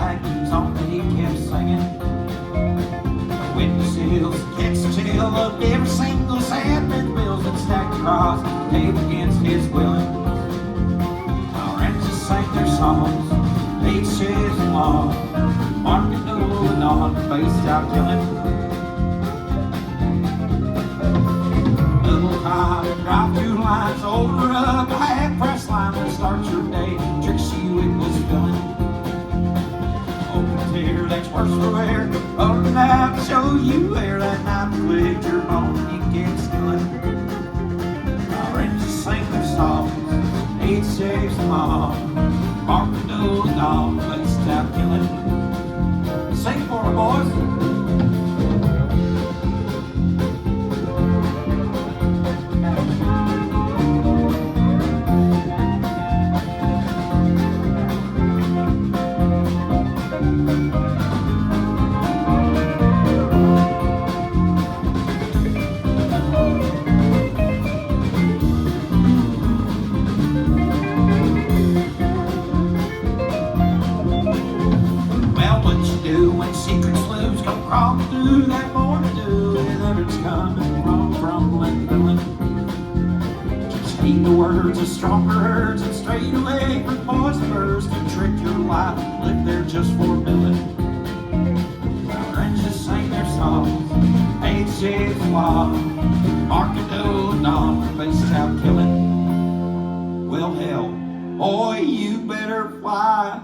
baggies on, he kept singing. The windowsills catch the chill of every single sandman bills that stacked across the table against his willing. Our ranchers sang their songs, 8 shifts long, marking Noel and on, faced out killing. Double time, drive 2 lines, over up a half-press line will start your day. Trick Sioux it was filling. Open tear, that's worse for wear. Open out to show you where that night clicked your bone and you get skilling. Our rangers sang their songs, 8 shifts long, marking Noel and on, faced out killing. Sing for me, boys. When secrets loose, come crawling through that morning dew, with evidence coming from crumbling villain. Just heed the words of stronger herds and straight away from poison birds to trick your life, live there just for billing. Our rangers sang their songs, 8 shifts long, marking Noel and dawn, faced out killing. Well, hell, boy, you better fly.